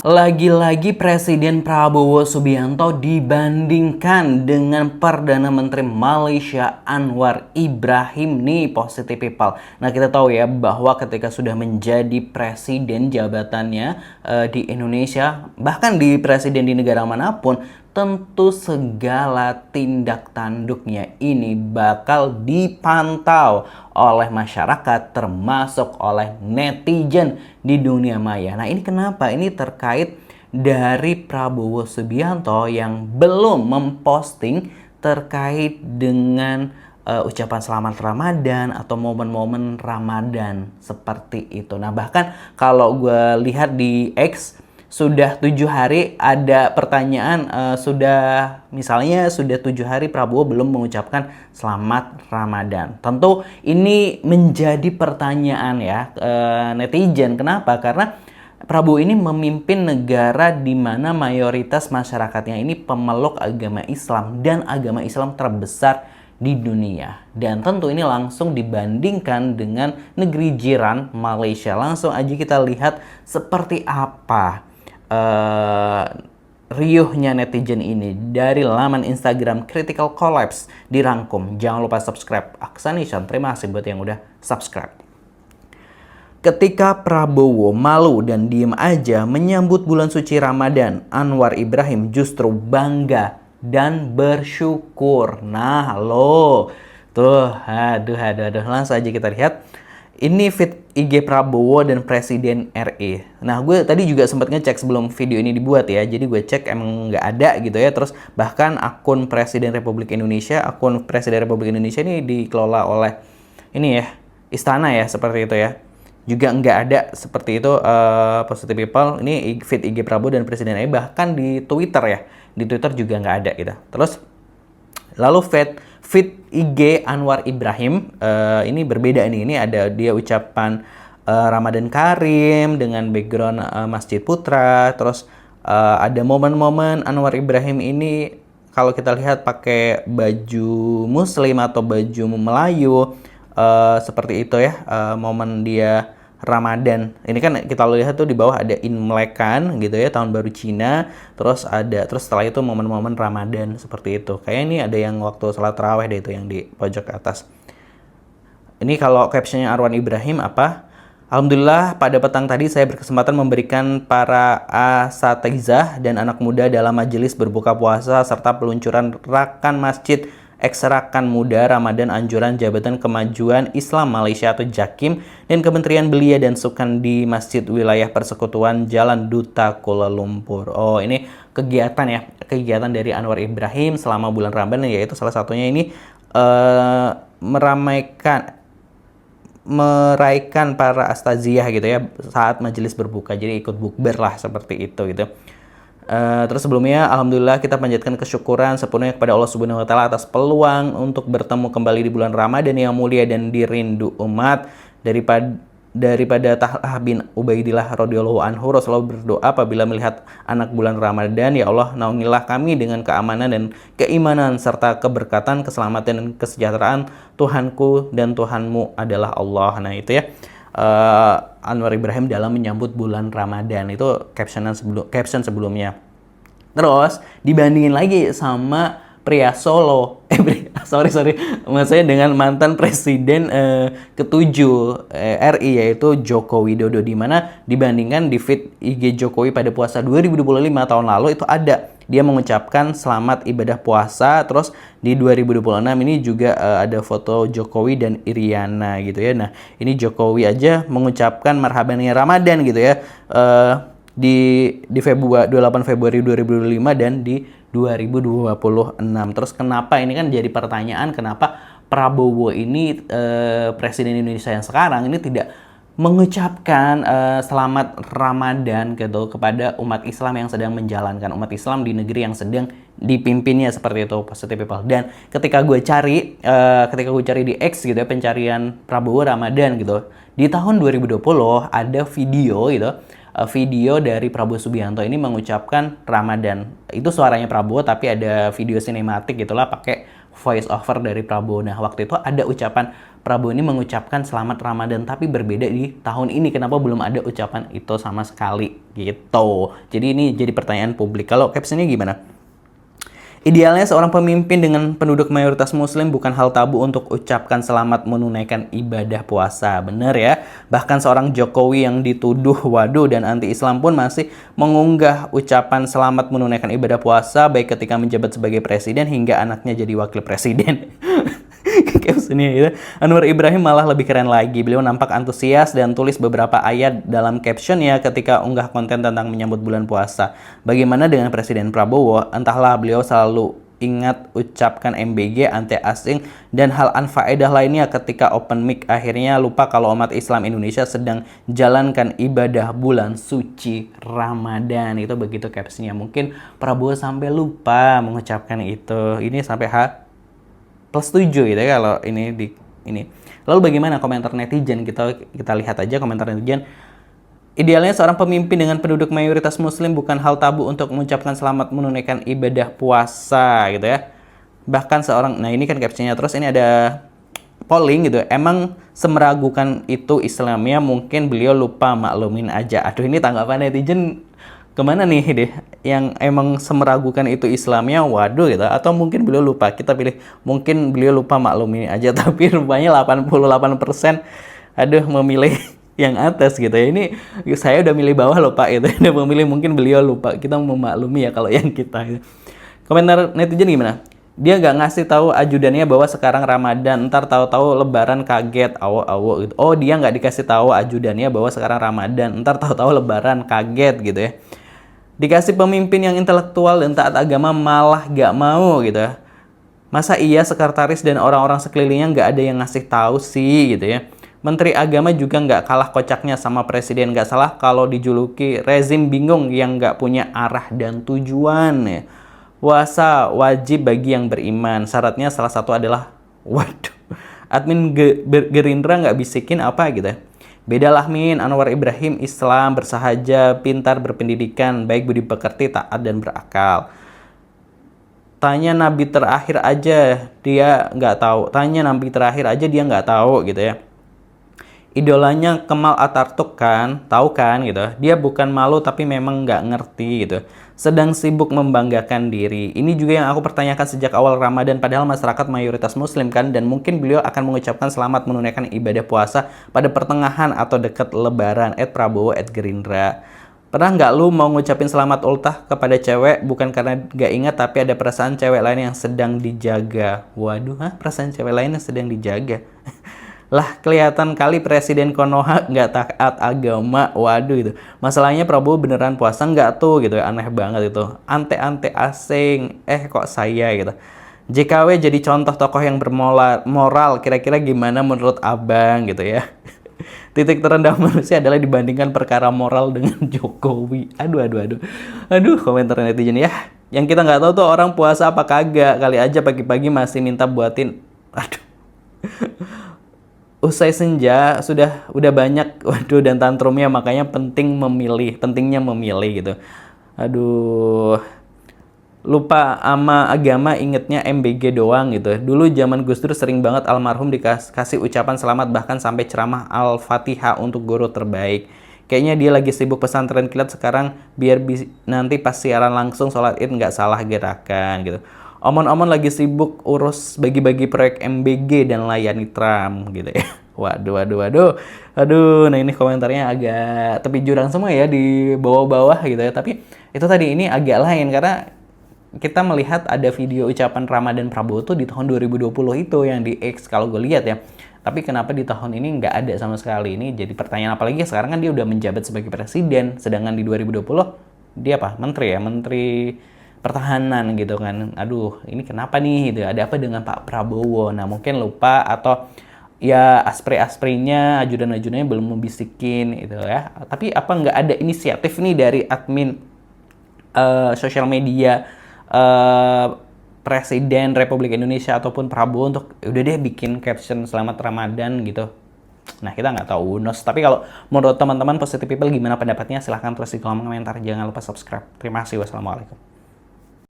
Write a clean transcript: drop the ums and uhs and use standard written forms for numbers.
Lagi-lagi Presiden Prabowo Subianto dibandingkan dengan Perdana Menteri Malaysia Anwar Ibrahim nih, positive people. Nah, kita tahu ya bahwa ketika sudah menjadi presiden jabatannya di Indonesia, bahkan di presiden di negara manapun, tentu segala tindak tanduknya ini bakal dipantau oleh masyarakat termasuk oleh netizen di dunia maya. Nah, ini kenapa? Ini terkait dari Prabowo Subianto yang belum memposting terkait dengan ucapan selamat Ramadan atau momen-momen Ramadan seperti itu. Nah, bahkan kalau gue lihat di X sudah 7 hari ada pertanyaan, misalnya sudah 7 hari Prabowo belum mengucapkan selamat Ramadan. Tentu ini menjadi pertanyaan ya netizen. Kenapa? Karena Prabowo ini memimpin negara di mana mayoritas masyarakatnya ini pemeluk agama Islam dan agama Islam terbesar di dunia. Dan tentu ini langsung dibandingkan dengan negeri jiran Malaysia. Langsung aja kita lihat seperti apa riuhnya netizen ini. Dari laman Instagram Critical Collapse dirangkum. Jangan lupa subscribe Aksanation. Terima kasih buat yang udah subscribe. Ketika Prabowo malu dan diem aja menyambut bulan suci Ramadan, Anwar Ibrahim justru bangga dan bersyukur. Nah, tuh, aduh, langsung aja kita lihat. Ini feed IG Prabowo dan Presiden RI. Nah, gue tadi juga sempat ngecek sebelum video ini dibuat ya. Jadi gue cek emang nggak ada gitu ya. Terus bahkan akun Presiden Republik Indonesia ini dikelola oleh ini ya, Istana ya, seperti itu ya. Juga nggak ada seperti itu positive people. Ini feed IG Prabowo dan Presiden RI, bahkan di Twitter ya. Di Twitter juga nggak ada gitu. Terus lalu feed IG Anwar Ibrahim ini berbeda nih. Ini ada dia ucapan Ramadan Karim dengan background Masjid Putra. Terus ada momen-momen Anwar Ibrahim ini kalau kita lihat pakai baju Muslim atau baju Melayu seperti itu ya, momen dia Ramadan. Ini kan kita lihat tuh di bawah ada Imlekan gitu ya, tahun baru Cina. Terus setelah itu momen-momen Ramadan seperti itu. Kayak ini ada yang waktu salat tarawih deh itu yang di pojok atas. Ini kalau captionnya Anwar Ibrahim apa? Alhamdulillah pada petang tadi saya berkesempatan memberikan para asatizah dan anak muda dalam majelis berbuka puasa serta peluncuran rakan masjid Ekserakan Muda Ramadan Anjuran Jabatan Kemajuan Islam Malaysia atau JAKIM dan Kementerian Belia dan Sukan di Masjid Wilayah Persekutuan Jalan Duta Kuala Lumpur. Oh, ini kegiatan ya, kegiatan dari Anwar Ibrahim selama bulan Ramadan, yaitu salah satunya ini meraihkan para astaziyah gitu ya saat majelis berbuka. Jadi ikut bukber lah seperti itu gitu. Terus sebelumnya, alhamdulillah kita panjatkan kesyukuran sepenuhnya kepada Allah Subhanahu wa taala atas peluang untuk bertemu kembali di bulan Ramadan yang mulia dan dirindu umat. Daripada Talha bin Ubaidillah radhiyallahu anhu, Rasulullah berdoa apabila melihat anak bulan Ramadan, ya Allah, naungilah kami dengan keamanan dan keimanan serta keberkatan, keselamatan dan kesejahteraan. Tuhanku dan Tuhanmu adalah Allah. Nah, itu ya. Anwar Ibrahim dalam menyambut bulan Ramadan itu caption sebelumnya. Terus dibandingin lagi sama pria Solo, maksudnya dengan mantan presiden ketujuh RI yaitu Joko Widodo, di mana dibandingkan di feed IG Jokowi pada puasa 2025 tahun lalu itu ada dia mengucapkan selamat ibadah puasa. Terus di 2026 ini juga ada foto Jokowi dan Iriana gitu ya. Nah, ini Jokowi aja mengucapkan marhaban ya Ramadan gitu ya di 28 Februari 2025 dan di 2026. Terus kenapa ini kan jadi pertanyaan, kenapa Prabowo ini presiden Indonesia yang sekarang ini tidak mengucapkan selamat Ramadan gitu kepada umat Islam yang sedang menjalankan, umat Islam di negeri yang sedang dipimpinnya, seperti itu positive people. Dan ketika gue cari di X gitu ya, pencarian Prabowo Ramadan gitu, di tahun 2020 ada video dari Prabowo Subianto ini mengucapkan Ramadan. Itu suaranya Prabowo tapi ada video sinematik gitulah pakai voice over dari Prabowo. Nah, waktu itu ada ucapan Prabowo ini mengucapkan selamat Ramadan, tapi berbeda di tahun ini. Kenapa belum ada ucapan itu sama sekali gitu? Jadi ini jadi pertanyaan publik. Kalau captionnya gimana? Idealnya seorang pemimpin dengan penduduk mayoritas muslim bukan hal tabu untuk ucapkan selamat menunaikan ibadah puasa. Bener ya? Bahkan seorang Jokowi yang dituduh waduh dan anti-Islam pun masih mengunggah ucapan selamat menunaikan ibadah puasa baik ketika menjabat sebagai presiden hingga anaknya jadi wakil presiden. Captionnya gitu. Anwar Ibrahim malah lebih keren lagi. Beliau nampak antusias dan tulis beberapa ayat dalam captionnya ketika unggah konten tentang menyambut bulan puasa. Bagaimana dengan Presiden Prabowo? Entahlah, beliau selalu ingat ucapkan MBG anti asing dan hal anfaedah lainnya ketika open mic, akhirnya lupa kalau umat Islam Indonesia sedang jalankan ibadah bulan suci Ramadan. Itu begitu captionnya. Mungkin Prabowo sampai lupa mengucapkan itu. Ini sampai +7 gitu ya kalau ini. Lalu bagaimana komentar netizen? Kita lihat aja komentar netizen. Idealnya seorang pemimpin dengan penduduk mayoritas muslim bukan hal tabu untuk mengucapkan selamat menunaikan ibadah puasa gitu ya. Bahkan seorang, nah ini kan captionnya, terus ini ada polling gitu. Emang semeragukan itu Islamnya, mungkin beliau lupa, maklumin aja. Aduh, ini tanggapan netizen kemana nih deh? Yang emang semeragukan itu Islamnya, waduh gitu. Atau mungkin beliau lupa, kita pilih mungkin beliau lupa, maklumin aja. Tapi rupanya 88% aduh memilih yang atas gitu ya. Ini saya udah milih bawah loh Pak gitu. Udah memilih mungkin beliau lupa. Kita memaklumi ya kalau yang kita gitu. Komentar netizen gimana? Dia nggak ngasih tahu ajudannya bahwa sekarang Ramadan, ntar tahu-tahu Lebaran kaget, awo gitu. Oh, dia nggak dikasih tahu ajudannya bahwa sekarang Ramadan, ntar tahu-tahu Lebaran kaget gitu ya. Dikasih pemimpin yang intelektual dan taat agama malah nggak mau gitu ya. Masa iya sekretaris dan orang-orang sekelilingnya nggak ada yang ngasih tahu sih gitu ya. Menteri Agama juga nggak kalah kocaknya sama presiden. Nggak salah kalau dijuluki rezim bingung yang nggak punya arah dan tujuan ya. Puasa wajib bagi yang beriman. Syaratnya salah satu adalah, waduh, admin Gerindra nggak bisikin apa gitu ya. Bedalah Min, Anwar Ibrahim Islam, bersahaja, pintar, berpendidikan, baik budi pekerti, taat dan berakal. Tanya Nabi terakhir aja dia nggak tahu. Tanya Nabi terakhir aja dia nggak tahu gitu ya. Idolanya Kemal Atatürk kan, tahu kan gitu. Dia bukan malu tapi memang nggak ngerti gitu. Sedang sibuk membanggakan diri. Ini juga yang aku pertanyakan sejak awal Ramadan, padahal masyarakat mayoritas muslim kan, dan mungkin beliau akan mengucapkan selamat menunaikan ibadah puasa pada pertengahan atau dekat Lebaran. Prabowo Gerindra. Pernah nggak lu mau ngucapin selamat ultah kepada cewek bukan karena nggak ingat tapi ada perasaan cewek lain yang sedang dijaga? Waduh, perasaan cewek lain yang sedang dijaga? Lah, kelihatan kali Presiden Konoha nggak taat agama. Waduh itu. Masalahnya Prabowo beneran puasa nggak tuh gitu ya. Aneh banget itu. Ante-ante asing. Kok saya gitu. JKW jadi contoh tokoh yang bermoral. Kira-kira gimana menurut abang gitu ya. Titik terendah manusia adalah dibandingkan perkara moral dengan Jokowi. Aduh, komentar netizen ya. Yang kita nggak tahu tuh orang puasa apa kagak. Kali aja pagi-pagi masih minta buatin. Aduh. Usai senja udah banyak dan tantrumnya, makanya pentingnya memilih gitu. Aduh, lupa ama agama, ingetnya MBG doang gitu. Dulu zaman Gus Dur sering banget almarhum dikasih ucapan selamat, bahkan sampai ceramah Al-Fatihah untuk guru terbaik. Kayaknya dia lagi sibuk pesantren kilat sekarang biar nanti pas siaran langsung sholat id nggak salah gerakan gitu. Omon-omon lagi sibuk urus bagi-bagi proyek MBG dan layani Trump gitu ya. Waduh. Nah ini komentarnya agak tepi jurang semua ya di bawah-bawah gitu ya. Tapi itu tadi ini agak lain karena kita melihat ada video ucapan Ramadan Prabowo tuh di tahun 2020 itu yang di X kalau gue lihat ya. Tapi kenapa di tahun ini nggak ada sama sekali? Ini jadi pertanyaan, apalagi sekarang kan dia udah menjabat sebagai presiden. Sedangkan di 2020 dia apa? Menteri ya, Menteri Pertahanan gitu kan. Aduh, ini kenapa nih gitu? Ada apa dengan Pak Prabowo? Nah, mungkin lupa atau ya aspri-asprinya, ajudan-ajudannya belum membisikin gitu ya. Tapi apa nggak ada inisiatif nih dari admin sosial media Presiden Republik Indonesia ataupun Prabowo untuk udah deh bikin caption selamat Ramadan gitu. Nah, kita nggak tahu Unos. Tapi kalau menurut teman-teman Positive People gimana pendapatnya? Silahkan tulis di kolom komentar. Jangan lupa subscribe. Terima kasih. Wassalamualaikum.